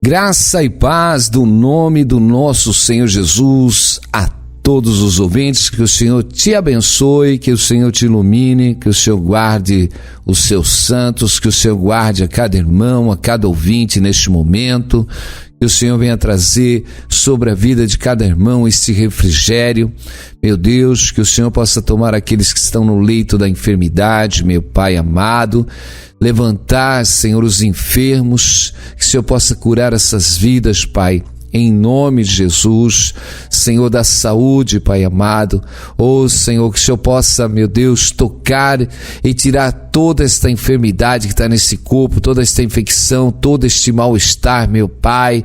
Graça e paz do nome do nosso Senhor Jesus a todos os ouvintes, que o Senhor te abençoe, que o Senhor te ilumine, que o Senhor guarde os seus santos, que o Senhor guarde a cada irmão, a cada ouvinte neste momento, que o Senhor venha trazer sobre a vida de cada irmão esse refrigério, meu Deus, que o Senhor possa tomar aqueles que estão no leito da enfermidade, meu Pai amado, levantar, Senhor, os enfermos, que o Senhor possa curar essas vidas, Pai, em nome de Jesus, Senhor da saúde, Pai amado, Senhor, que o Senhor possa, meu Deus, tocar e tirar toda esta enfermidade que está nesse corpo, toda esta infecção, todo este mal-estar, meu Pai.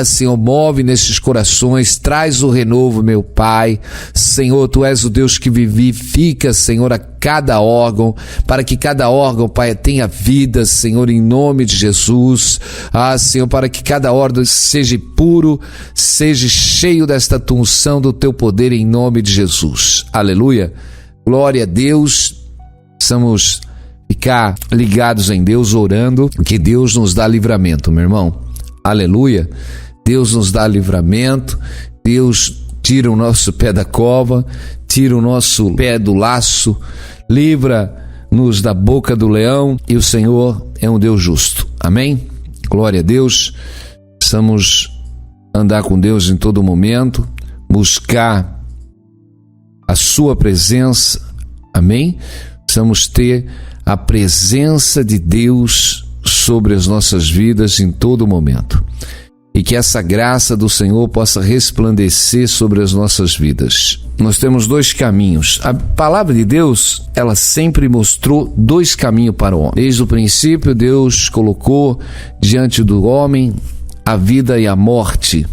Senhor, move nesses corações, traz o renovo, meu Pai. Senhor, Tu és o Deus que vivifica, Senhor, a cada órgão, para que cada órgão, Pai, tenha vida, Senhor, em nome de Jesus. Senhor, para que cada órgão seja puro, seja cheio desta unção do Teu poder, em nome de Jesus. Aleluia. Glória a Deus. Precisamos ficar ligados em Deus, orando, que Deus nos dá livramento, meu irmão. Aleluia. Deus nos dá livramento. Deus tira o nosso pé da cova, tira o nosso pé do laço, livra-nos da boca do leão, e o Senhor é um Deus justo. Amém? Glória a Deus. Precisamos andar com Deus em todo momento, buscar a sua presença. Amém? Precisamos ter a presença de Deus sobre as nossas vidas em todo momento. E que essa graça do Senhor possa resplandecer sobre as nossas vidas. Nós temos dois caminhos. A palavra de Deus, ela sempre mostrou dois caminhos para o homem. Desde o princípio, Deus colocou diante do homem a vida e a morte.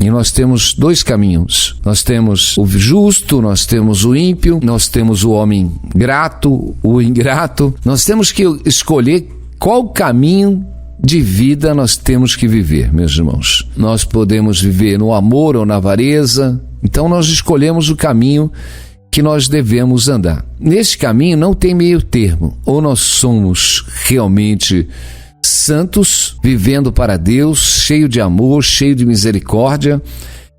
E nós temos dois caminhos. Nós temos o justo, nós temos o ímpio, nós temos o homem grato, o ingrato. Nós temos que escolher qual caminho de vida nós temos que viver, meus irmãos. Nós podemos viver no amor ou na avareza. Então nós escolhemos o caminho que nós devemos andar. Nesse caminho não tem meio termo. Ou nós somos realmente santos, vivendo para Deus, cheio de amor, cheio de misericórdia.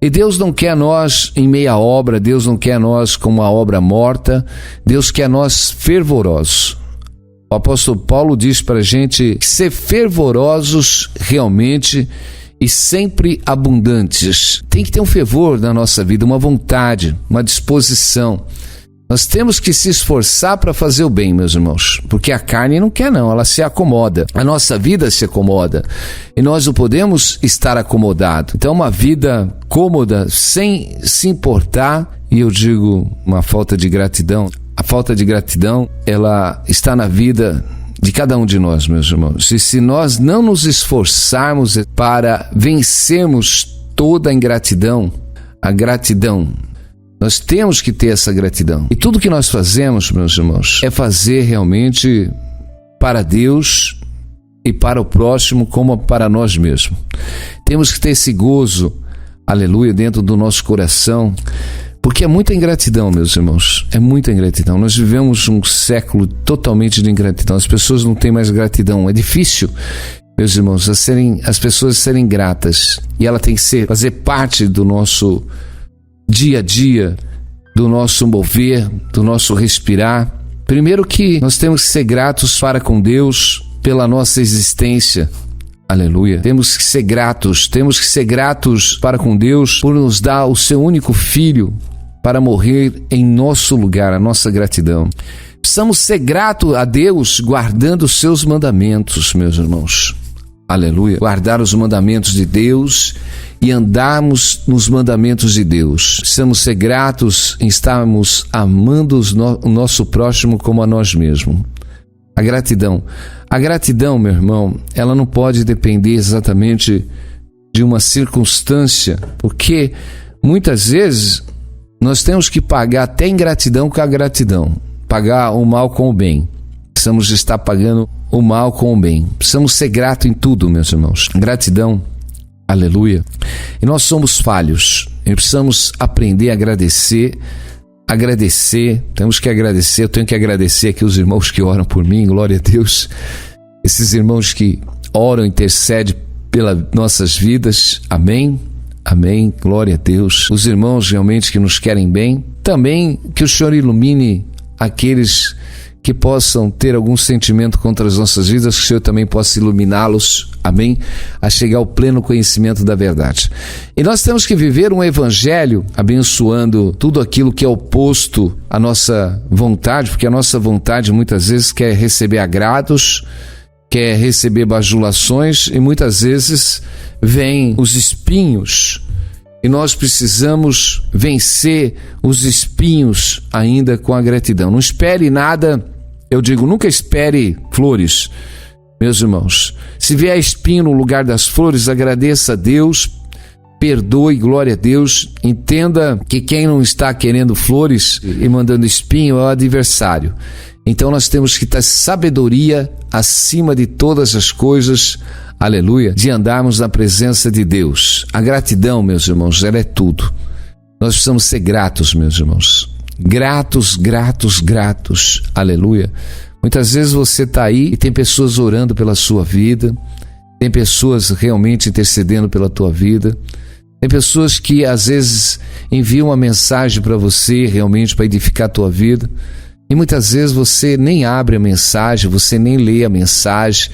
E Deus não quer nós em meia obra, Deus não quer nós com uma obra morta, Deus quer nós fervorosos. O apóstolo Paulo diz para a gente ser fervorosos realmente e sempre abundantes. Tem que ter um fervor na nossa vida, uma vontade, uma disposição. Nós temos que se esforçar para fazer o bem, meus irmãos, porque a carne não quer não, ela se acomoda. A nossa vida se acomoda e nós não podemos estar acomodados. Então uma vida cômoda, sem se importar, e eu digo uma falta de gratidão. A falta de gratidão, ela está na vida de cada um de nós, meus irmãos. E se nós não nos esforçarmos para vencermos toda a ingratidão, a gratidão, nós temos que ter essa gratidão. E tudo que nós fazemos, meus irmãos, é fazer realmente para Deus e para o próximo como para nós mesmos. Temos que ter esse gozo, aleluia, dentro do nosso coração, porque é muita ingratidão, meus irmãos, é muita ingratidão. Nós vivemos um século totalmente de ingratidão. As pessoas não têm mais gratidão. É difícil, meus irmãos, as pessoas serem gratas. E ela tem que fazer parte do nosso dia a dia, do nosso mover, do nosso respirar. Primeiro que nós temos que ser gratos para com Deus pela nossa existência. Aleluia. Temos que ser gratos para com Deus por nos dar o seu único filho para morrer em nosso lugar, a nossa gratidão. Precisamos ser gratos a Deus guardando os seus mandamentos, meus irmãos. Aleluia. Guardar os mandamentos de Deus e andarmos nos mandamentos de Deus. Precisamos ser gratos em estarmos amando o nosso próximo como a nós mesmos. A gratidão, meu irmão, ela não pode depender exatamente de uma circunstância, porque muitas vezes nós temos que pagar até ingratidão com a gratidão, pagar o mal com o bem. Precisamos estar pagando o mal com o bem. Precisamos ser gratos em tudo, meus irmãos. Gratidão, aleluia. E nós somos falhos, e precisamos aprender a agradecer, temos que agradecer. Eu tenho que agradecer aqui os irmãos que oram por mim, glória a Deus. Esses irmãos que oram, intercedem pelas nossas vidas. Amém? Amém, glória a Deus. Os irmãos realmente que nos querem bem, também que o Senhor ilumine aqueles que possam ter algum sentimento contra as nossas vidas, que o Senhor também possa iluminá-los, amém, a chegar ao pleno conhecimento da verdade. E nós temos que viver um evangelho abençoando tudo aquilo que é oposto à nossa vontade, porque a nossa vontade muitas vezes quer receber agrados, quer receber bajulações, e muitas vezes vêm os espinhos, e nós precisamos vencer os espinhos ainda com a gratidão. Não espere nada, eu digo, nunca espere flores, meus irmãos. Se vier espinho no lugar das flores, agradeça a Deus, perdoe, glória a Deus. Entenda que quem não está querendo flores e mandando espinho é o adversário. Então nós temos que ter sabedoria acima de todas as coisas, aleluia, de andarmos na presença de Deus. A gratidão, meus irmãos, ela é tudo. Nós precisamos ser gratos, meus irmãos. Gratos, gratos, gratos, aleluia. Muitas vezes você está aí e tem pessoas orando pela sua vida, tem pessoas realmente intercedendo pela tua vida, tem pessoas que às vezes enviam uma mensagem para você realmente para edificar a tua vida, e muitas vezes você nem abre a mensagem, você nem lê a mensagem,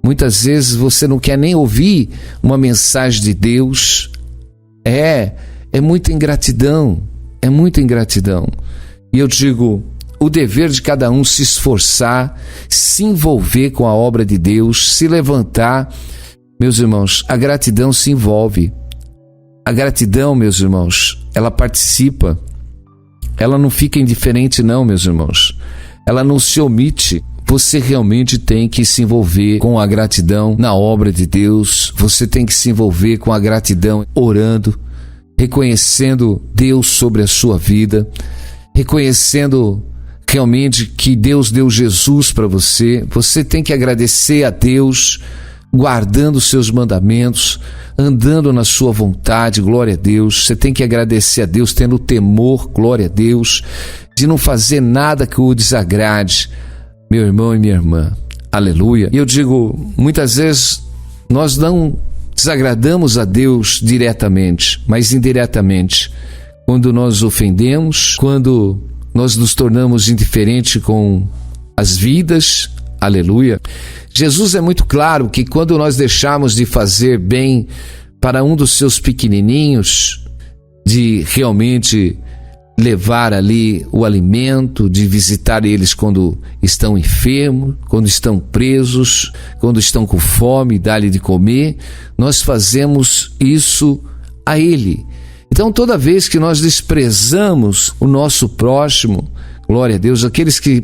muitas vezes você não quer nem ouvir uma mensagem de Deus. É muita ingratidão, é muita ingratidão. E eu digo, o dever de cada um se esforçar, se envolver com a obra de Deus, se levantar. Meus irmãos, a gratidão se envolve. A gratidão, meus irmãos, ela participa. Ela não fica indiferente não, meus irmãos. Ela não se omite. Você realmente tem que se envolver com a gratidão na obra de Deus. Você tem que se envolver com a gratidão orando, reconhecendo Deus sobre a sua vida, reconhecendo realmente que Deus deu Jesus para você. Você tem que agradecer a Deus, guardando os seus mandamentos, andando na sua vontade, glória a Deus. Você tem que agradecer a Deus, tendo temor, glória a Deus, de não fazer nada que o desagrade, meu irmão e minha irmã, aleluia. E eu digo, muitas vezes nós não desagradamos a Deus diretamente, mas indiretamente, quando nós ofendemos, quando nós nos tornamos indiferentes com as vidas, aleluia. Jesus é muito claro que quando nós deixamos de fazer bem para um dos seus pequenininhos, de realmente levar ali o alimento, de visitar eles quando estão enfermos, quando estão presos, quando estão com fome, dar-lhe de comer, nós fazemos isso a ele. Então toda vez que nós desprezamos o nosso próximo, glória a Deus,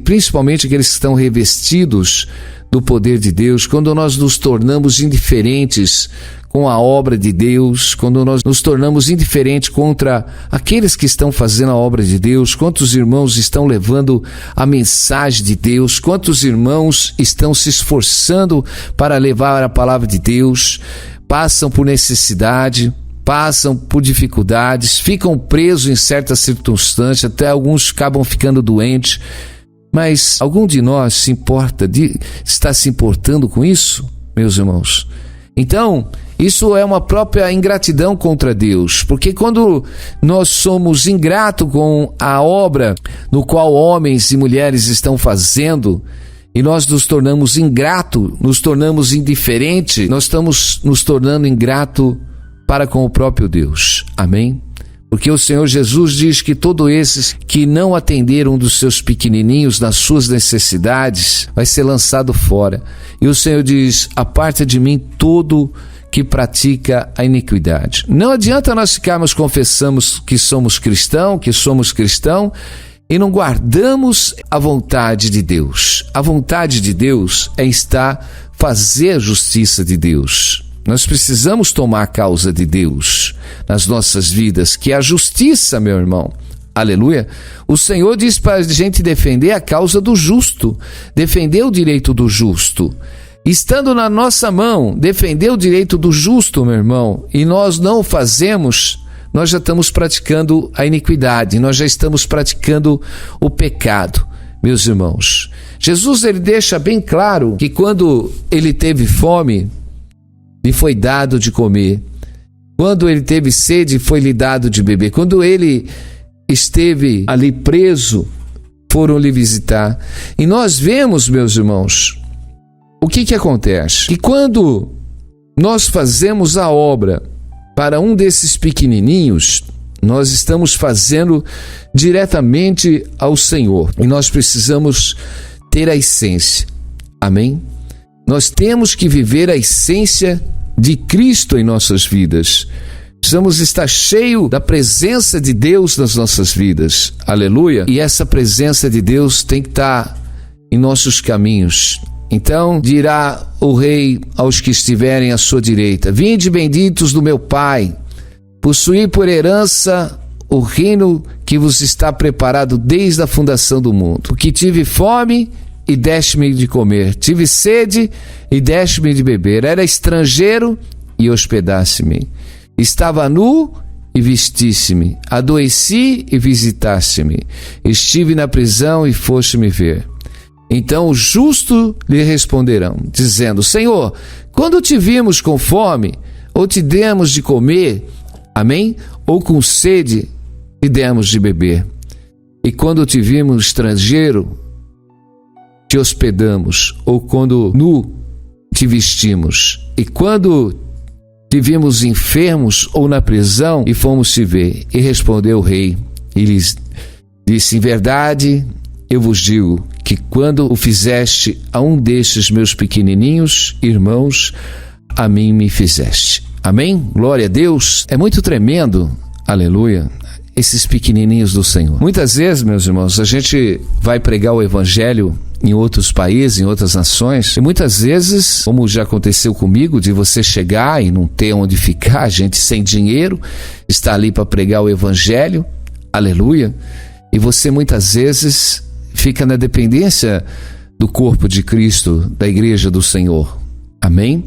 principalmente aqueles que estão revestidos do poder de Deus, quando nós nos tornamos indiferentes com a obra de Deus, quando nós nos tornamos indiferentes contra aqueles que estão fazendo a obra de Deus, quantos irmãos estão levando a mensagem de Deus, quantos irmãos estão se esforçando para levar a palavra de Deus, passam por necessidade, passam por dificuldades, ficam presos em certas circunstâncias, até alguns acabam ficando doentes. Mas algum de nós está se importando com isso, meus irmãos? Então, isso é uma própria ingratidão contra Deus, porque quando nós somos ingratos com a obra no qual homens e mulheres estão fazendo, e nós nos tornamos ingratos, nos tornamos indiferentes, nós estamos nos tornando ingratos para com o próprio Deus. Amém? Porque o Senhor Jesus diz que todos esses que não atenderam dos seus pequenininhos nas suas necessidades, vai ser lançado fora. E o Senhor diz, aparta de mim todo que pratica a iniquidade. Não adianta nós ficarmos confessamos que somos cristão, e não guardamos a vontade de Deus. A vontade de Deus é fazer a justiça de Deus. Nós precisamos tomar a causa de Deus nas nossas vidas, que é a justiça, meu irmão. Aleluia. O Senhor diz para a gente defender a causa do justo, defender o direito do justo. Estando na nossa mão, defender o direito do justo, meu irmão, e nós não o fazemos, nós já estamos praticando a iniquidade, nós já estamos praticando o pecado, meus irmãos. Jesus, ele deixa bem claro que quando ele teve fome, lhe foi dado de comer. Quando ele teve sede, foi-lhe dado de beber. Quando ele esteve ali preso, foram lhe visitar. E nós vemos, meus irmãos, o que acontece? Que quando nós fazemos a obra para um desses pequenininhos, nós estamos fazendo diretamente ao Senhor. E nós precisamos ter a essência. Amém? Nós temos que viver a essência de Cristo em nossas vidas. Precisamos estar cheio da presença de Deus nas nossas vidas. Aleluia! E essa presença de Deus tem que estar em nossos caminhos. Então dirá o rei aos que estiverem à sua direita: vinde benditos do meu Pai, possuí por herança o reino que vos está preparado desde a fundação do mundo. Porque tive fome e deste-me de comer, tive sede e deste-me de beber, era estrangeiro e hospedaste-me, estava nu e vestiste-me, adoeci e visitaste-me, estive na prisão e foste-me ver. Então os justos lhe responderão, dizendo: Senhor, quando te vimos com fome, ou te demos de comer, amém? Ou com sede, te demos de beber. E quando te vimos estrangeiro, te hospedamos, ou quando nu, te vestimos. E quando te vimos enfermos ou na prisão, e fomos te ver. E respondeu o rei, e lhes disse: em verdade, eu vos digo, que quando o fizeste a um destes meus pequenininhos irmãos, a mim me fizeste. Amém? Glória a Deus. É muito tremendo, aleluia, esses pequenininhos do Senhor. Muitas vezes, meus irmãos, a gente vai pregar o evangelho em outros países, em outras nações, e muitas vezes, como já aconteceu comigo, de você chegar e não ter onde ficar, gente sem dinheiro, está ali para pregar o evangelho, aleluia, e você muitas vezes fica na dependência do corpo de Cristo, da igreja do Senhor, amém?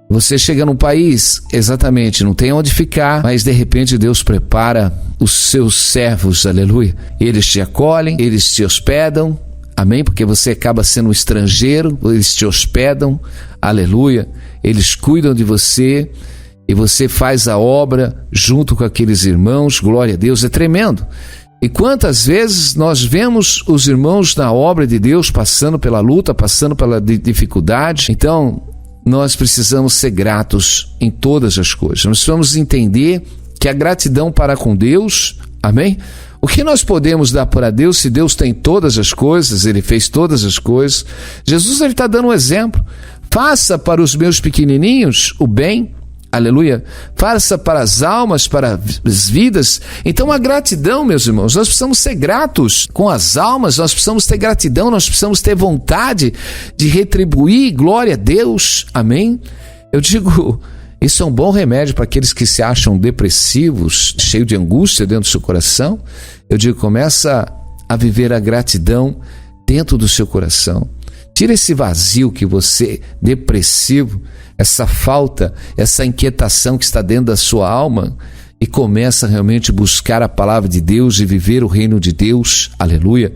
Você chega num país, exatamente, não tem onde ficar, mas de repente Deus prepara os seus servos, aleluia. Eles te acolhem, eles te hospedam, amém? Porque você acaba sendo um estrangeiro, eles te hospedam, aleluia. Eles cuidam de você e você faz a obra junto com aqueles irmãos, glória a Deus, é tremendo. E quantas vezes nós vemos os irmãos na obra de Deus passando pela luta, passando pela dificuldade. Então, nós precisamos ser gratos em todas as coisas. Nós precisamos entender que a gratidão para com Deus, amém? O que nós podemos dar para Deus se Deus tem todas as coisas, Ele fez todas as coisas? Jesus está dando um exemplo. Faça para os meus pequenininhos o bem, aleluia, faça para as almas, para as vidas. Então a gratidão, meus irmãos, nós precisamos ser gratos com as almas, nós precisamos ter gratidão, nós precisamos ter vontade de retribuir, glória a Deus, amém? Eu digo, isso é um bom remédio para aqueles que se acham depressivos, cheios de angústia dentro do seu coração. Eu digo, começa a viver a gratidão dentro do seu coração. Tira esse vazio que você, depressivo, essa falta, essa inquietação que está dentro da sua alma e começa realmente a buscar a palavra de Deus e viver o reino de Deus, aleluia.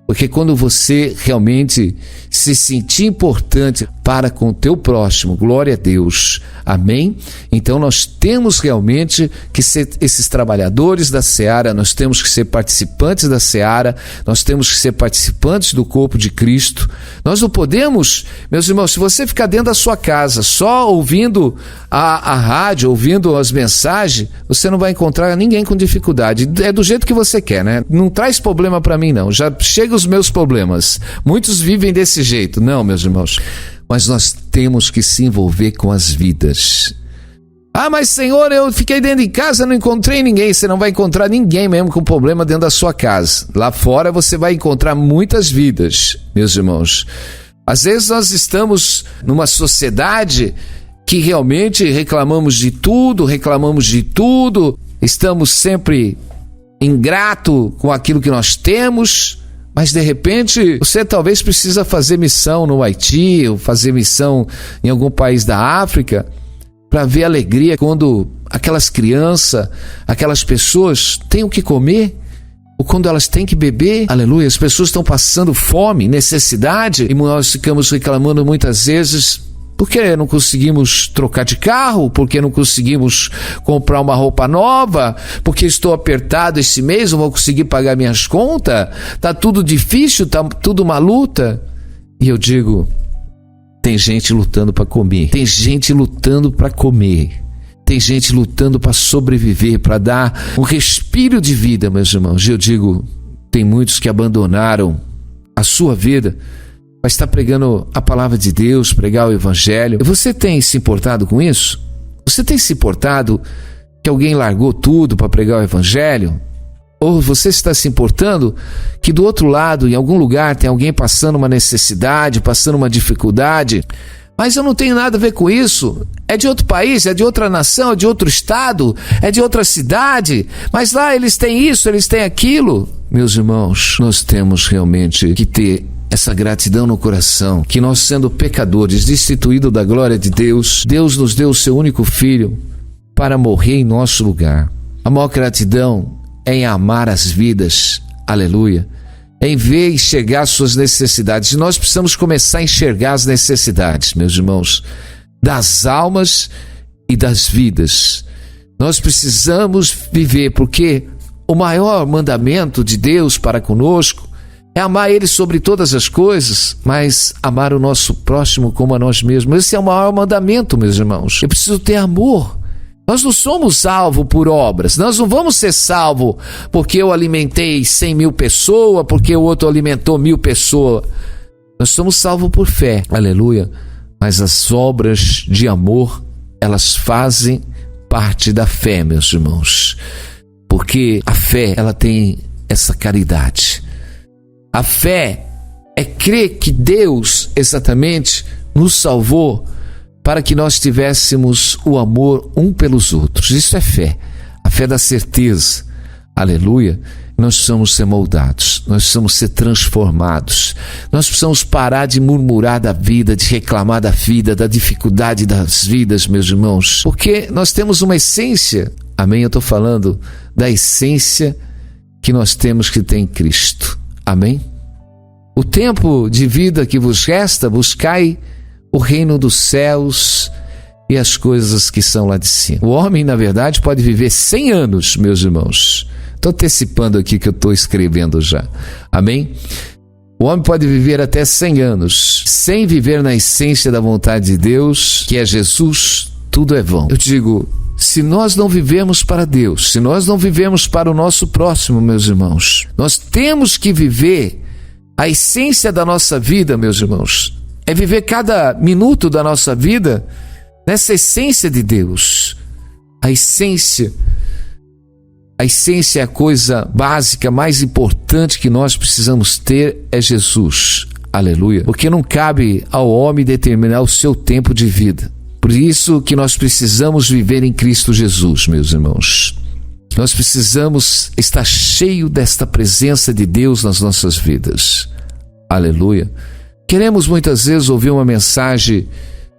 Porque quando você realmente se sentir importante para com o teu próximo, glória a Deus, amém? Então nós temos realmente que ser esses trabalhadores da seara, nós temos que ser participantes da seara, nós temos que ser participantes do corpo de Cristo. Nós não podemos, meus irmãos, se você ficar dentro da sua casa só ouvindo a rádio, ouvindo as mensagens, você não vai encontrar ninguém com dificuldade. É do jeito que você quer, né? Não traz problema para mim não, já chega os meus problemas. Muitos vivem desse jeito. Não, meus irmãos. Mas nós temos que se envolver com as vidas. Ah, mas Senhor, eu fiquei dentro de casa, não encontrei ninguém. Você não vai encontrar ninguém mesmo com problema dentro da sua casa. Lá fora você vai encontrar muitas vidas, meus irmãos. Às vezes nós estamos numa sociedade que realmente reclamamos de tudo, estamos sempre ingrato com aquilo que nós temos. Mas de repente você talvez precisa fazer missão no Haiti ou fazer missão em algum país da África para ver alegria quando aquelas crianças, aquelas pessoas têm o que comer ou quando elas têm que beber, aleluia. As pessoas estão passando fome, necessidade e nós ficamos reclamando muitas vezes Porque não conseguimos trocar de carro, porque não conseguimos comprar uma roupa nova, porque estou apertado esse mês, não vou conseguir pagar minhas contas, tá tudo difícil, tá tudo uma luta. E eu digo, tem gente lutando para comer, tem gente lutando para comer, tem gente lutando para sobreviver, para dar um respiro de vida, meus irmãos. E eu digo, tem muitos que abandonaram a sua vida para estar pregando a palavra de Deus, pregar o evangelho. Você tem se importado com isso? Você tem se importado que alguém largou tudo para pregar o evangelho? Ou você está se importando que do outro lado, em algum lugar, tem alguém passando uma necessidade, passando uma dificuldade? Mas eu não tenho nada a ver com isso. É de outro país, é de outra nação, é de outro estado, é de outra cidade. Mas lá eles têm isso, eles têm aquilo. Meus irmãos, nós temos realmente que ter essa gratidão no coração, que nós, sendo pecadores, destituídos da glória de Deus, Deus nos deu o seu único Filho para morrer em nosso lugar. A maior gratidão é em amar as vidas, aleluia, em ver e enxergar as suas necessidades. E nós precisamos começar a enxergar as necessidades, meus irmãos, das almas e das vidas. Nós precisamos viver, porque o maior mandamento de Deus para conosco é amar Ele sobre todas as coisas, mas amar o nosso próximo como a nós mesmos. Esse é o maior mandamento, meus irmãos. Eu preciso ter amor. Nós não somos salvos por obras. Nós não vamos ser salvos porque eu alimentei 100 mil pessoas, porque o outro alimentou 1000 pessoas. Nós somos salvos por fé, aleluia. Mas as obras de amor, elas fazem parte da fé, meus irmãos. Porque a fé, ela tem essa caridade. A fé é crer que Deus exatamente nos salvou para que nós tivéssemos o amor um pelos outros. Isso é fé. A fé da certeza. Aleluia. Nós precisamos ser moldados. Nós precisamos ser transformados. Nós precisamos parar de murmurar da vida, de reclamar da vida, da dificuldade das vidas, meus irmãos. Porque nós temos uma essência. Amém? Eu estou falando da essência que nós temos que ter em Cristo. Amém? O tempo de vida que vos resta, buscai o reino dos céus e as coisas que são lá de cima. O homem, na verdade, pode viver 100 anos, meus irmãos. Estou antecipando aqui que eu estou escrevendo já. Amém? O homem pode viver até 100 anos, sem viver na essência da vontade de Deus, que é Jesus, tudo é vão. Eu digo, se nós não vivemos para Deus, se nós não vivemos para o nosso próximo, meus irmãos, nós temos que viver a essência da nossa vida, meus irmãos. É viver cada minuto da nossa vida nessa essência de Deus. A essência é a coisa básica, mais importante que nós precisamos ter, é Jesus. Aleluia. Porque não cabe ao homem determinar o seu tempo de vida. Por isso que nós precisamos viver em Cristo Jesus, meus irmãos. Nós precisamos estar cheio desta presença de Deus nas nossas vidas. Aleluia. Queremos muitas vezes ouvir uma mensagem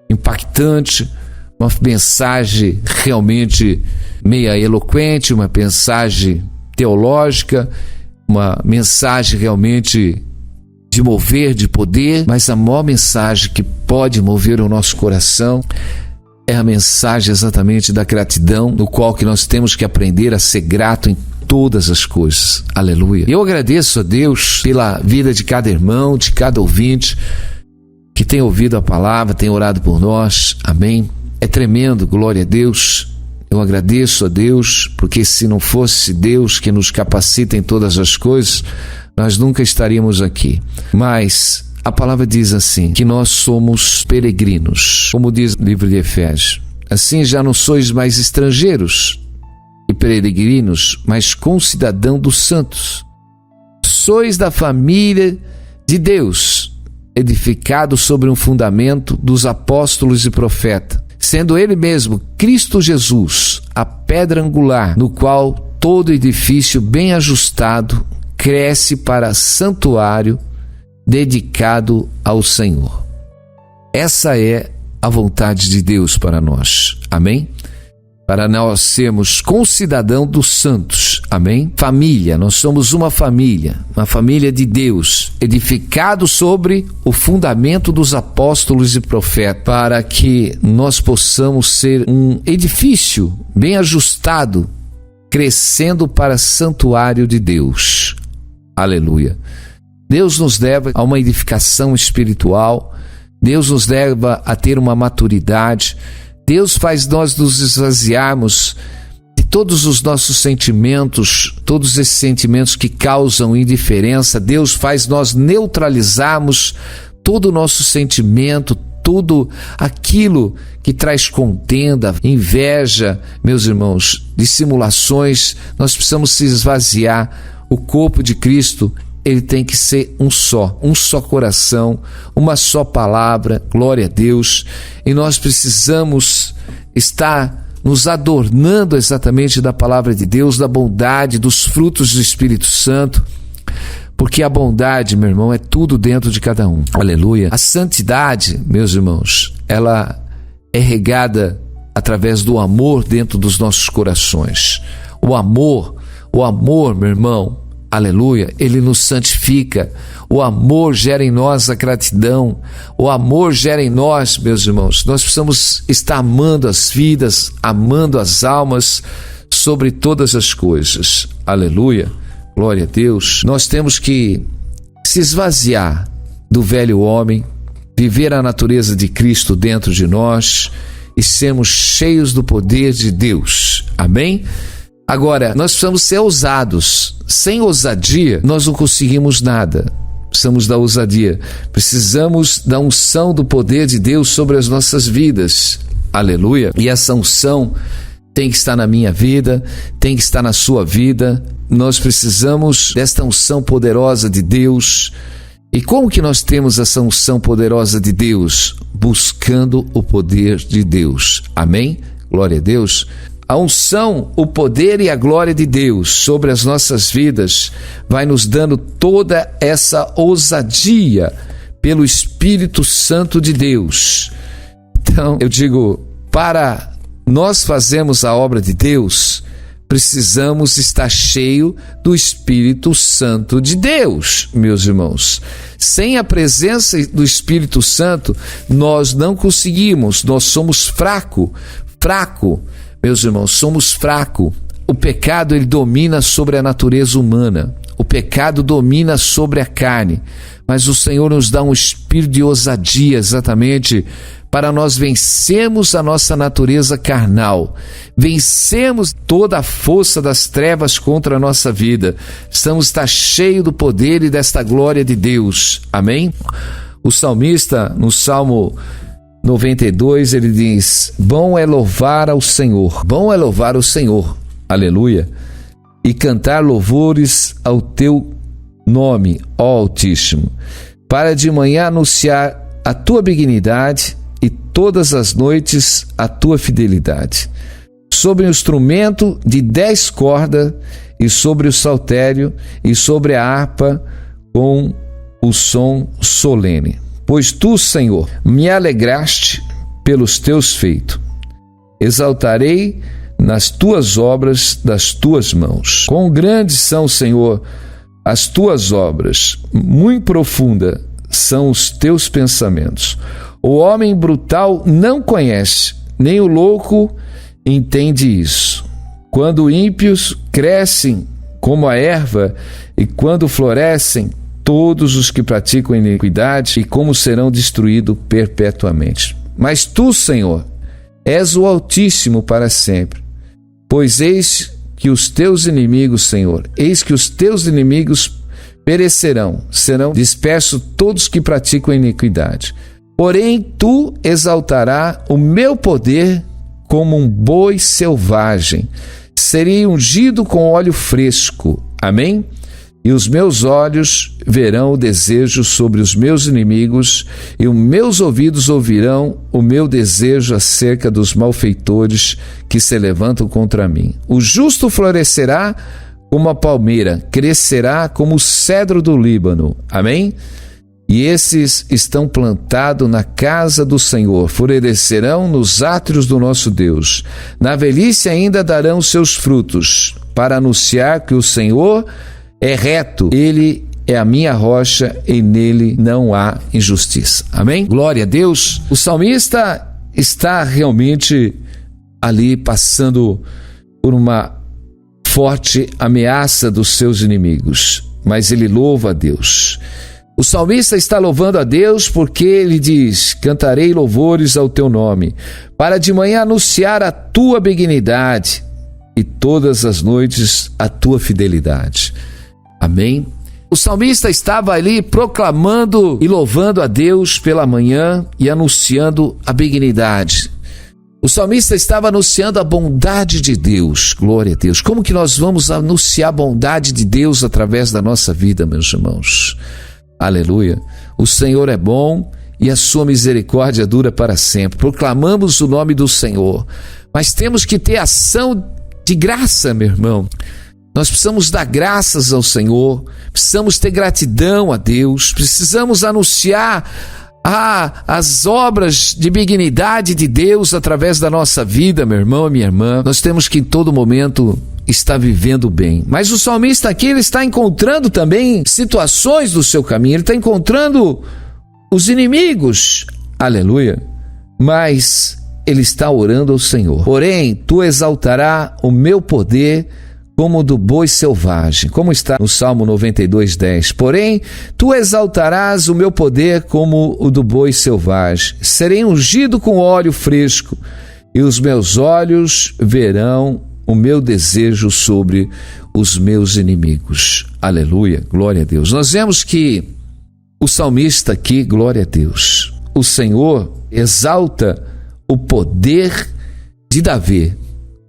impactante, uma mensagem realmente meia eloquente, uma mensagem teológica, uma mensagem realmente de mover, de poder, mas a maior mensagem que pode mover o nosso coração é a mensagem exatamente da gratidão, no qual que nós temos que aprender a ser grato em todas as coisas. Aleluia. Eu agradeço a Deus pela vida de cada irmão, de cada ouvinte que tem ouvido a palavra, tem orado por nós. Amém. É tremendo, glória a Deus. Eu agradeço a Deus, porque se não fosse Deus que nos capacita em todas as coisas, nós nunca estaríamos aqui. Mas a palavra diz assim, que nós somos peregrinos, como diz o livro de Efésios. Assim já não sois mais estrangeiros e peregrinos, mas concidadão dos santos. Sois da família de Deus, edificado sobre um fundamento dos apóstolos e profetas, sendo Ele mesmo, Cristo Jesus, a pedra angular, no qual todo edifício bem ajustado cresce para santuário dedicado ao Senhor. Essa é a vontade de Deus para nós. Amém? Para nós sermos concidadão dos santos. Amém? Família, nós somos uma família de Deus, edificado sobre o fundamento dos apóstolos e profetas, para que nós possamos ser um edifício bem ajustado, crescendo para santuário de Deus. Aleluia. Deus nos leva a uma edificação espiritual, Deus nos leva a ter uma maturidade, Deus faz nós nos esvaziarmos de todos os nossos sentimentos, todos esses sentimentos que causam indiferença. Deus faz nós neutralizarmos todo o nosso sentimento, tudo aquilo que traz contenda, inveja, meus irmãos, dissimulações. Nós precisamos se esvaziar. O corpo de Cristo, ele tem que ser um só coração, uma só palavra, glória a Deus. E nós precisamos estar nos adornando exatamente da palavra de Deus, da bondade, dos frutos do Espírito Santo, porque a bondade, meu irmão, é tudo dentro de cada um. Aleluia. A santidade, meus irmãos, ela é regada através do amor dentro dos nossos corações. O amor, meu irmão, aleluia, ele nos santifica. O amor gera em nós a gratidão. O amor gera em nós, meus irmãos, nós precisamos estar amando as vidas, amando as almas sobre todas as coisas. Aleluia, glória a Deus. Nós temos que se esvaziar do velho homem, viver a natureza de Cristo dentro de nós e sermos cheios do poder de Deus. Amém? Agora, nós precisamos ser ousados. Sem ousadia, nós não conseguimos nada. Precisamos da ousadia. Precisamos da unção do poder de Deus sobre as nossas vidas. Aleluia. E essa unção tem que estar na minha vida, tem que estar na sua vida. Nós precisamos desta unção poderosa de Deus. E como que nós temos essa unção poderosa de Deus? Buscando o poder de Deus. Amém? Glória a Deus. A unção, o poder e a glória de Deus sobre as nossas vidas vai nos dando toda essa ousadia pelo Espírito Santo de Deus. Então, eu digo, para nós fazermos a obra de Deus, precisamos estar cheio do Espírito Santo de Deus, meus irmãos. Sem a presença do Espírito Santo, nós não conseguimos, nós somos fraco. Meus irmãos, somos fracos. O pecado, ele domina sobre a natureza humana. O pecado domina sobre a carne. Mas o Senhor nos dá um espírito de ousadia, exatamente, para nós vencermos a nossa natureza carnal. Vencemos toda a força das trevas contra a nossa vida. Estamos cheios do poder e desta glória de Deus. Amém? O salmista, no Salmo 92, ele diz: bom é louvar ao Senhor, aleluia, e cantar louvores ao teu nome, ó Altíssimo, para de manhã anunciar a tua benignidade e todas as noites a tua fidelidade, sobre o instrumento de 10 cordas e sobre o saltério e sobre a harpa com o som solene. Pois tu, Senhor, me alegraste pelos teus feitos. Exaltarei nas tuas obras das tuas mãos. Quão grandes são, Senhor, as tuas obras, muito profunda são os teus pensamentos. O homem brutal não conhece, nem o louco entende isso. Quando ímpios crescem como a erva e quando florescem, todos os que praticam iniquidade, e como serão destruídos perpetuamente. Mas tu, Senhor, és o Altíssimo para sempre. Pois eis que os teus inimigos, Senhor, eis que os teus inimigos perecerão, serão dispersos todos que praticam iniquidade. Porém, tu exaltarás o meu poder como um boi selvagem. Serei ungido com óleo fresco. Amém? E os meus olhos verão o desejo sobre os meus inimigos, e os meus ouvidos ouvirão o meu desejo acerca dos malfeitores que se levantam contra mim. O justo florescerá como a palmeira, crescerá como o cedro do Líbano. Amém? e esses estão plantados na casa do Senhor, florescerão nos átrios do nosso Deus. Na velhice ainda darão seus frutos, para anunciar que o Senhor é reto, Ele é a minha rocha e nele não há injustiça. Amém? Glória a Deus. O salmista está realmente ali passando por uma forte ameaça dos seus inimigos, mas ele louva a Deus. O salmista está louvando a Deus porque ele diz: cantarei louvores ao teu nome, para de manhã anunciar a tua benignidade e todas as noites a tua fidelidade. Amém? O salmista estava ali proclamando e louvando a Deus pela manhã e anunciando a benignidade. O salmista estava anunciando a bondade de Deus. Glória a Deus. Como que nós vamos anunciar a bondade de Deus através da nossa vida, meus irmãos? Aleluia. O Senhor é bom e a sua misericórdia dura para sempre. Proclamamos o nome do Senhor, mas temos que ter ação de graça, meu irmão. Nós precisamos dar graças ao Senhor, precisamos ter gratidão a Deus, precisamos anunciar as obras de benignidade de Deus através da nossa vida, meu irmão e minha irmã. Nós temos que em todo momento estar vivendo bem. Mas o salmista aqui, ele está encontrando também situações do seu caminho, ele está encontrando os inimigos, aleluia, mas ele está orando ao Senhor. Porém, tu exaltarás o meu poder como o do boi selvagem, como está no Salmo 92:10. Porém, tu exaltarás o meu poder como o do boi selvagem. Serei ungido com óleo fresco, e os meus olhos verão o meu desejo sobre os meus inimigos. Aleluia, glória a Deus. Nós vemos que o salmista aqui, glória a Deus, o Senhor exalta o poder de Davi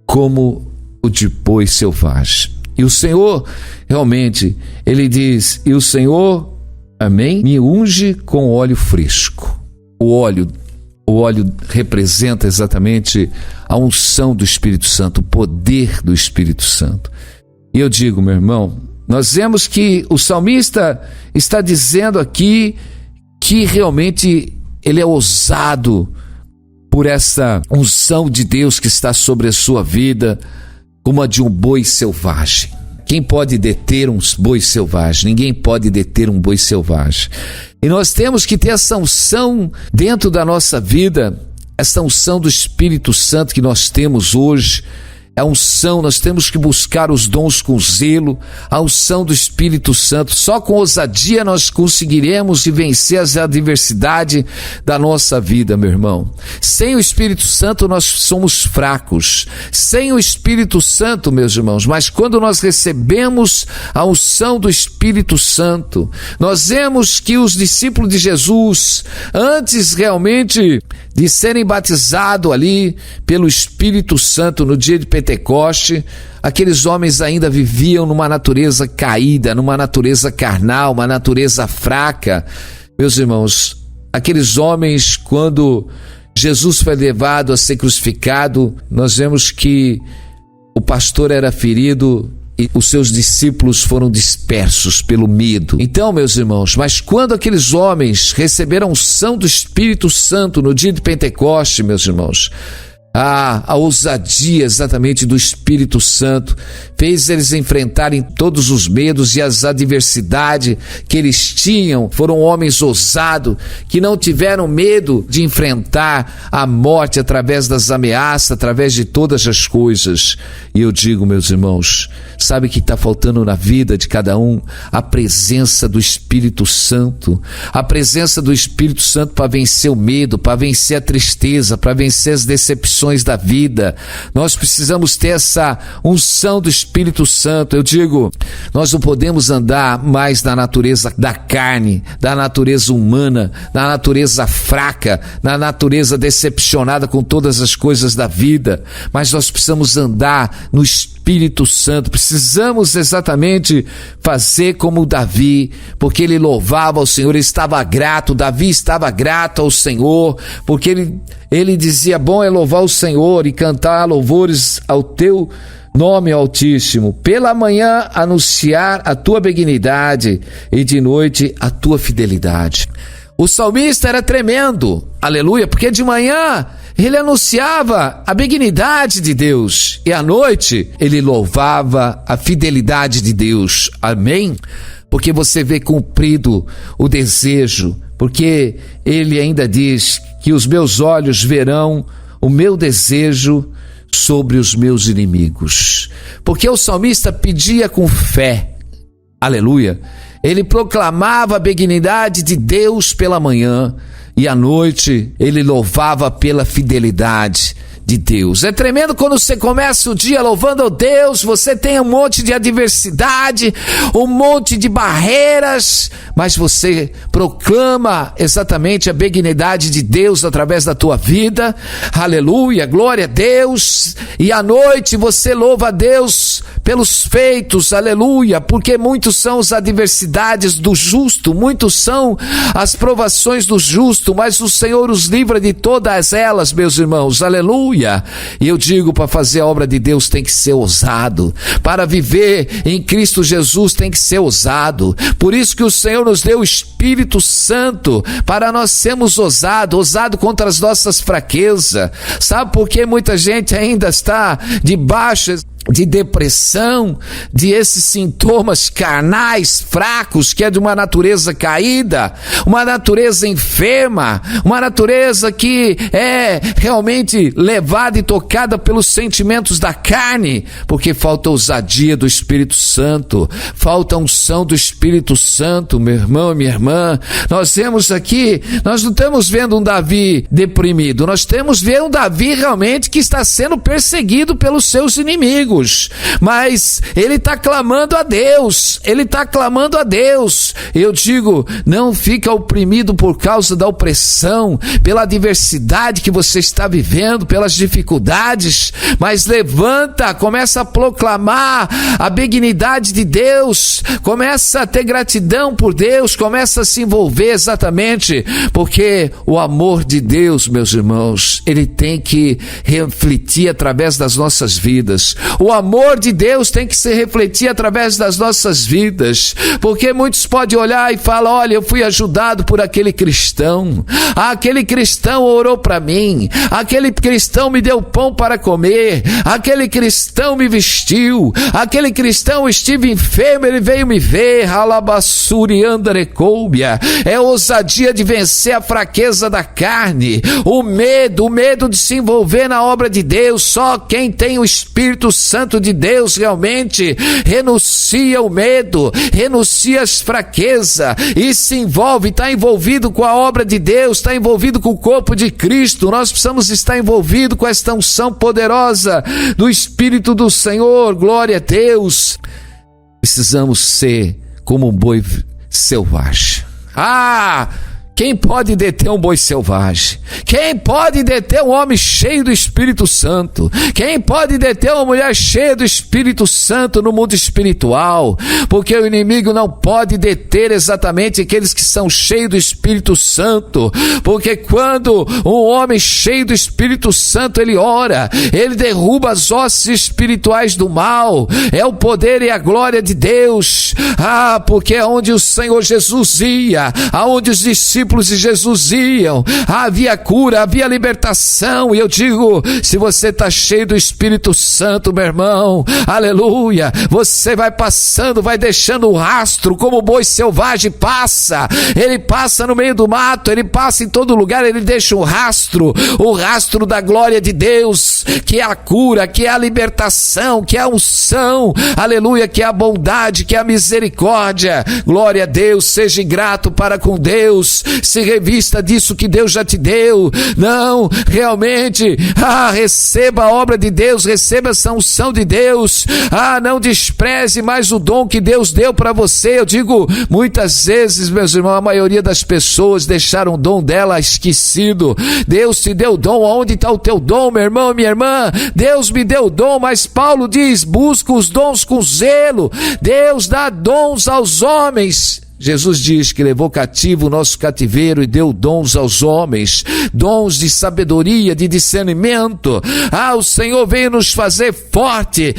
como o de boi selvagem. E o Senhor, realmente, ele diz: e o Senhor, amém, me unge com óleo fresco. O óleo representa exatamente a unção do Espírito Santo, o poder do Espírito Santo. E eu digo, meu irmão, nós vemos que o salmista está dizendo aqui que realmente ele é ousado por essa unção de Deus que está sobre a sua vida, como a de um boi selvagem. Quem pode deter um boi selvagem? Ninguém pode deter um boi selvagem. E nós temos que ter essa unção dentro da nossa vida, essa unção do Espírito Santo que nós temos hoje. A unção, nós temos que buscar os dons com zelo, a unção do Espírito Santo. Só com ousadia nós conseguiremos vencer as adversidades da nossa vida, meu irmão. Sem o Espírito Santo nós somos fracos. Sem o Espírito Santo, meus irmãos, mas quando nós recebemos a unção do Espírito Santo, nós vemos que os discípulos de Jesus, antes realmente de serem batizados ali pelo Espírito Santo no dia de Pentecoste, aqueles homens ainda viviam numa natureza caída, numa natureza carnal, uma natureza fraca. Meus irmãos, aqueles homens, quando Jesus foi levado a ser crucificado, nós vemos que o pastor era ferido e os seus discípulos foram dispersos pelo medo. Então, meus irmãos, mas quando aqueles homens receberam a unção do Espírito Santo no dia de Pentecoste, meus irmãos, a ousadia exatamente do Espírito Santo fez eles enfrentarem todos os medos e as adversidades que eles tinham. Foram homens ousados que não tiveram medo de enfrentar a morte através das ameaças, através de todas as coisas. E eu digo, meus irmãos, sabe o que está faltando na vida de cada um? A presença do Espírito Santo, a presença do Espírito Santo para vencer o medo, para vencer a tristeza, para vencer as decepções da vida. Nós precisamos ter essa unção do Espírito Santo. Eu digo, nós não podemos andar mais na natureza da carne, da natureza humana, na natureza fraca, na natureza decepcionada com todas as coisas da vida, mas nós precisamos andar no Espírito Santo. Precisamos exatamente fazer como Davi, porque ele louvava ao Senhor, ele estava grato. Davi estava grato ao Senhor, porque ele dizia: bom é louvar o Senhor e cantar louvores ao teu nome Altíssimo, pela manhã anunciar a tua benignidade e de noite a tua fidelidade. O salmista era tremendo, aleluia, porque de manhã ele anunciava a benignidade de Deus e à noite ele louvava a fidelidade de Deus, amém? Porque você vê cumprido o desejo, porque ele ainda diz que os meus olhos verão o meu desejo sobre os meus inimigos. Porque o salmista pedia com fé, aleluia, ele proclamava a benignidade de Deus pela manhã e à noite ele louvava pela fidelidade de Deus. É tremendo quando você começa o dia louvando a Deus, você tem um monte de adversidade, um monte de barreiras, mas você proclama exatamente a benignidade de Deus através da tua vida, aleluia, glória a Deus, e à noite você louva a Deus pelos feitos, aleluia, porque muitos são as adversidades do justo, muitos são as provações do justo, mas o Senhor os livra de todas elas, meus irmãos, aleluia. E eu digo, para fazer a obra de Deus tem que ser ousado, para viver em Cristo Jesus tem que ser ousado, por isso que o Senhor nos deu o Espírito Santo, para nós sermos ousado contra as nossas fraquezas. Sabe por que muita gente ainda está debaixo de depressão, de esses sintomas carnais, fracos, que é de uma natureza caída, uma natureza enferma, uma natureza que é realmente levada e tocada pelos sentimentos da carne, porque falta ousadia do Espírito Santo, falta unção do Espírito Santo, meu irmão e minha irmã. Nós temos aqui, nós não estamos vendo um Davi deprimido, nós temos vendo um Davi realmente que está sendo perseguido pelos seus inimigos, mas ele está clamando a Deus, eu digo, não fica oprimido por causa da opressão, pela adversidade que você está vivendo, pelas dificuldades, mas levanta, começa a proclamar a benignidade de Deus, começa a ter gratidão por Deus, começa a se envolver exatamente, porque o amor de Deus, meus irmãos, ele tem que refletir através das nossas vidas. O amor de Deus tem que se refletir através das nossas vidas, porque muitos podem olhar e falar, olha, eu fui ajudado por aquele cristão, aquele cristão orou para mim, aquele cristão me deu pão para comer, aquele cristão me vestiu, aquele cristão estive enfermo, ele veio me ver, alabassuri andarecoubia. É ousadia de vencer a fraqueza da carne, o medo de se envolver na obra de Deus. Só quem tem o Espírito Santo de Deus realmente renuncia o medo, renuncia as fraquezas e se envolve, está envolvido com a obra de Deus, está envolvido com o corpo de Cristo. Nós precisamos estar envolvidos com esta unção poderosa do Espírito do Senhor, glória a Deus. Precisamos ser como um boi selvagem. Quem pode deter um boi selvagem? Quem pode deter um homem cheio do Espírito Santo? Quem pode deter uma mulher cheia do Espírito Santo no mundo espiritual? Porque o inimigo não pode deter exatamente aqueles que são cheios do Espírito Santo, porque quando um homem cheio do Espírito Santo ele ora, ele derruba as hostes espirituais do mal, é o poder e a glória de Deus. Porque aonde o Senhor Jesus ia, aonde os discípulos de Jesus iam, havia cura, havia libertação. E eu digo, se você está cheio do Espírito Santo, meu irmão, aleluia, você vai passando, vai deixando um rastro, como o boi selvagem passa, ele passa no meio do mato, ele passa em todo lugar, ele deixa um rastro, o rastro da glória de Deus, que é a cura, que é a libertação, que é a unção, aleluia, que é a bondade, que é a misericórdia. Glória a Deus, seja grato para com Deus, se revista disso que Deus já te deu. Não, realmente, receba a obra de Deus, receba essa unção de Deus. Não despreze mais o dom que Deus deu para você. Eu digo, muitas vezes, meus irmãos, a maioria das pessoas deixaram o dom dela esquecido. Deus te deu o dom. Onde está o teu dom, meu irmão, minha irmã? Deus me deu o dom, mas Paulo diz, busca os dons com zelo. Deus dá dons aos homens Jesus diz que levou cativo o nosso cativeiro e deu dons aos homens, dons de sabedoria, de discernimento. O Senhor veio nos fazer forte.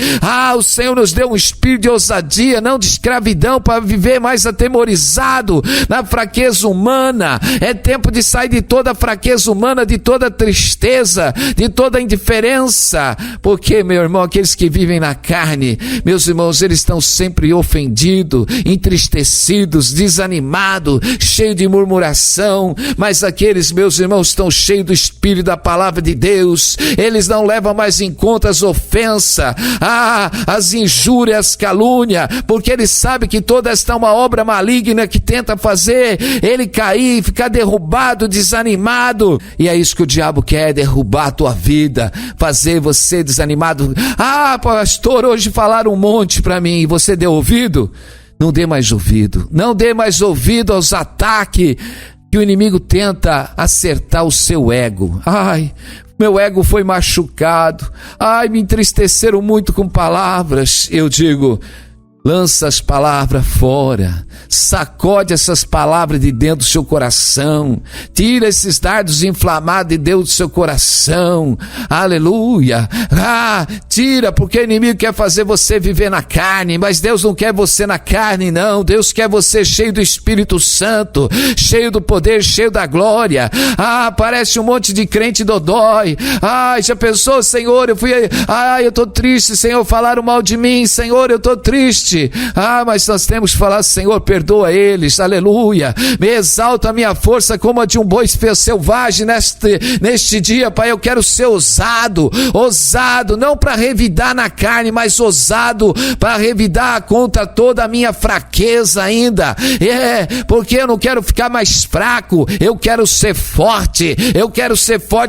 O Senhor nos deu um espírito de ousadia, não de escravidão, para viver mais atemorizado na fraqueza humana. É tempo de sair de toda a fraqueza humana, de toda tristeza, de toda indiferença, porque, meu irmão, aqueles que vivem na carne, meus irmãos, eles estão sempre ofendidos, entristecidos, desanimados, cheios de murmuração. Mas aqueles, meus irmãos, estão cheios do Espírito da Palavra de Deus. Eles não levam mais em conta as ofensas, as injúrias, as calúnias, porque eles sabem que toda esta é uma obra maligna que tenta fazer ele cair, ficar derrubado, desanimado. E é isso que o diabo quer, derrubar a tua vida, fazer você desanimado. Pastor, hoje falaram um monte para mim, e você deu ouvido? Não dê mais ouvido, não dê mais ouvido aos ataques que o inimigo tenta acertar o seu ego. Meu ego foi machucado, me entristeceram muito com palavras. Eu digo, lança as palavras fora, sacode essas palavras de dentro do seu coração, tira esses dardos inflamados de dentro do seu coração, aleluia. Tira, porque o inimigo quer fazer você viver na carne, mas Deus não quer você na carne, não. Deus quer você cheio do Espírito Santo, cheio do poder, cheio da glória. Parece um monte de crente dodói. Já pensou, Senhor, eu tô triste, Senhor, falaram mal de mim, Senhor, eu tô triste. Mas nós temos que falar, Senhor, perdoa eles, aleluia. Me exalta a minha força como a de um boi selvagem neste dia, Pai. Eu quero ser ousado, não para revidar na carne, mas ousado para revidar contra toda a minha fraqueza ainda. Porque eu não quero ficar mais fraco, eu quero ser forte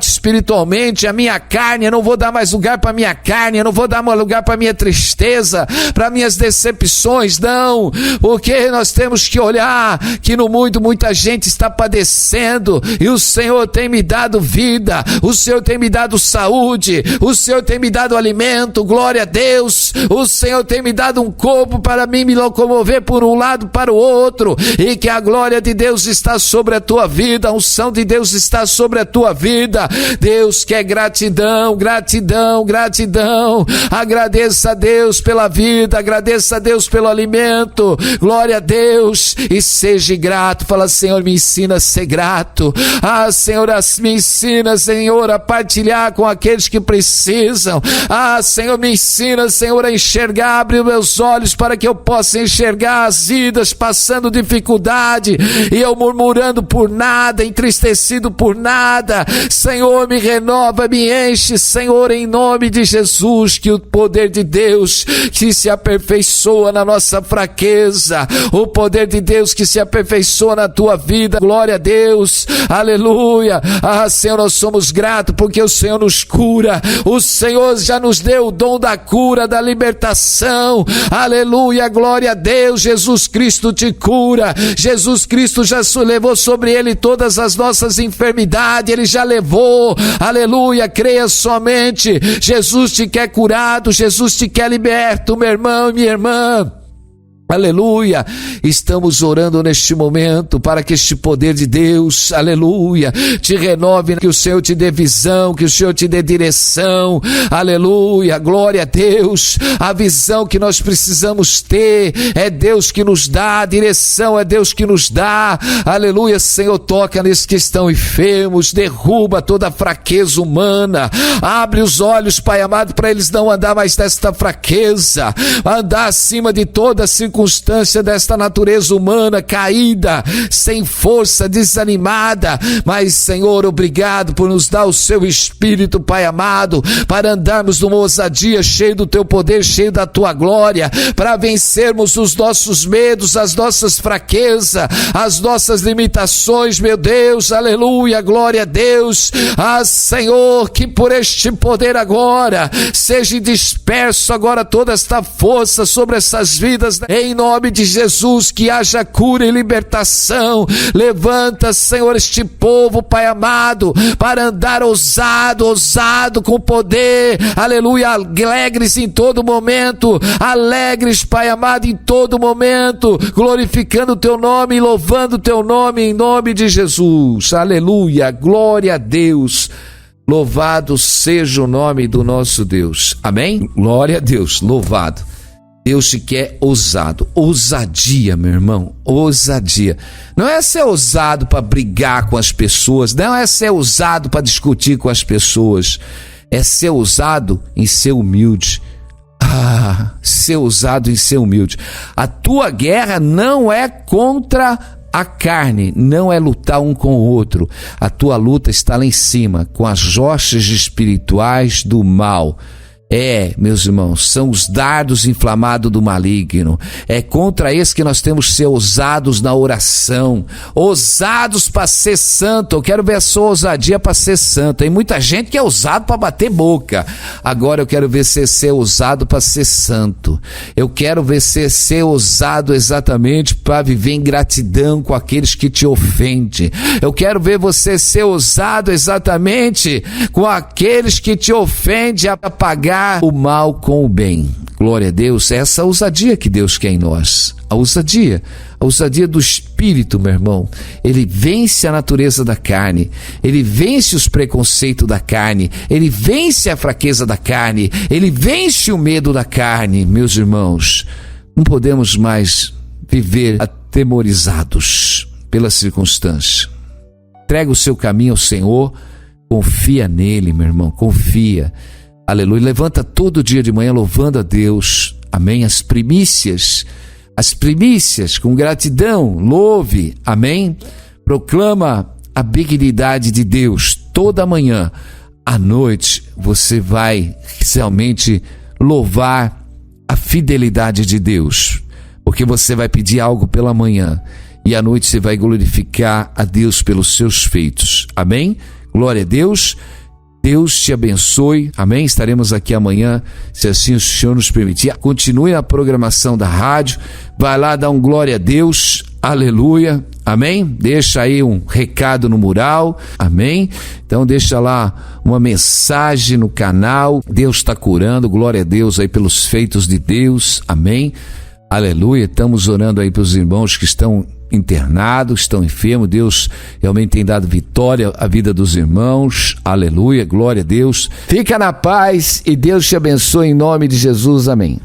espiritualmente. A minha carne, eu não vou dar mais lugar para minha carne, eu não vou dar mais lugar para minha tristeza, para minhas decepções, não, porque nós temos que olhar que no mundo muita gente está padecendo, e o Senhor tem me dado vida, o Senhor tem me dado saúde, o Senhor tem me dado alimento, glória a Deus. O Senhor tem me dado um corpo para mim me locomover por um lado para o outro, e que a glória de Deus está sobre a tua vida, a unção de Deus está sobre a tua vida. Deus quer gratidão. Agradeça a Deus pela vida, agradeça a Deus pelo alimento, glória a Deus, e seja grato. Fala, Senhor, me ensina a ser grato. Senhor, me ensina, Senhor, a partilhar com aqueles que precisam. Senhor, me ensina, Senhor, a enxergar, abre meus olhos para que eu possa enxergar as vidas passando dificuldade, e eu murmurando por nada, entristecido por nada. Senhor, me renova, me enche, Senhor, em nome de Jesus, que o poder de Deus que se aperfeiçoa na nossa fraqueza, o poder de Deus que se aperfeiçoa na tua vida, glória a Deus, aleluia. Senhor, nós somos gratos porque o Senhor nos cura, o Senhor já nos deu o dom da cura, da libertação, aleluia, glória a Deus. Jesus Cristo te cura, Jesus Cristo já levou sobre ele todas as nossas enfermidades, ele já levou, aleluia, creia somente. Jesus te quer curado, Jesus te quer liberto, meu irmão e minha irmã. Aleluia, estamos orando neste momento para que este poder de Deus, aleluia, te renove, que o Senhor te dê visão, que o Senhor te dê direção, aleluia, glória a Deus. A visão que nós precisamos ter é Deus que nos dá, a direção é Deus que nos dá, aleluia. Senhor, toca nesses que estão enfermos, derruba toda a fraqueza humana, abre os olhos, Pai amado, para eles não andar mais desta fraqueza, andar acima de toda circunstância desta natureza humana caída, sem força, desanimada. Mas, Senhor, obrigado por nos dar o seu Espírito, Pai amado, para andarmos numa ousadia, cheio do teu poder, cheio da tua glória, para vencermos os nossos medos, as nossas fraquezas, as nossas limitações, meu Deus, aleluia, glória a Deus. Senhor, que por este poder agora seja disperso agora toda esta força sobre essas vidas, em em nome de Jesus, que haja cura e libertação. Levanta, Senhor, este povo, Pai amado, para andar ousado com poder, aleluia, alegres em todo momento, alegres, Pai amado, em todo momento, glorificando o Teu nome e louvando o Teu nome, em nome de Jesus, aleluia, glória a Deus. Louvado seja o nome do nosso Deus. Amém? Glória a Deus, louvado. Deus te quer ousado. Ousadia, meu irmão, ousadia. Não é ser ousado para brigar com as pessoas, não é ser ousado para discutir com as pessoas, é ser ousado em ser humilde. Ser ousado em ser humilde. A tua guerra não é contra a carne, não é lutar um com o outro. A tua luta está lá em cima, com as hostes espirituais do mal. Meus irmãos, são os dardos inflamados do maligno. É contra esse que nós temos que ser ousados na oração, ousados para ser santo. Eu quero ver a sua ousadia para ser santo. Tem muita gente que é ousado para bater boca. Agora eu quero ver você ser ousado para ser santo. Eu quero ver você ser ousado exatamente para viver em gratidão com aqueles que te ofendem. Eu quero ver você ser ousado exatamente com aqueles que te ofendem, a pagar o mal com o bem. Glória a Deus. É essa ousadia que Deus quer em nós. A ousadia do Espírito, meu irmão. Ele vence a natureza da carne, ele vence os preconceitos da carne, ele vence a fraqueza da carne, ele vence o medo da carne. Meus irmãos, não podemos mais viver atemorizados pelas circunstâncias. Entrega o seu caminho ao Senhor, confia nele, meu irmão, confia. Aleluia, levanta todo dia de manhã louvando a Deus, amém, as primícias com gratidão, louve, amém, proclama a benignidade de Deus toda manhã. À noite você vai realmente louvar a fidelidade de Deus, porque você vai pedir algo pela manhã e à noite você vai glorificar a Deus pelos seus feitos, amém, glória a Deus. Deus te abençoe, amém? Estaremos aqui amanhã, se assim o Senhor nos permitir. Continue a programação da rádio, vai lá dar um glória a Deus, aleluia, amém? Deixa aí um recado no mural, amém? Então deixa lá uma mensagem no canal, Deus está curando, glória a Deus aí pelos feitos de Deus, amém? Aleluia, estamos orando aí pelos irmãos que estão internados, estão enfermos. Deus realmente tem dado vitória à vida dos irmãos, aleluia, glória a Deus. Fica na paz e Deus te abençoe em nome de Jesus, amém.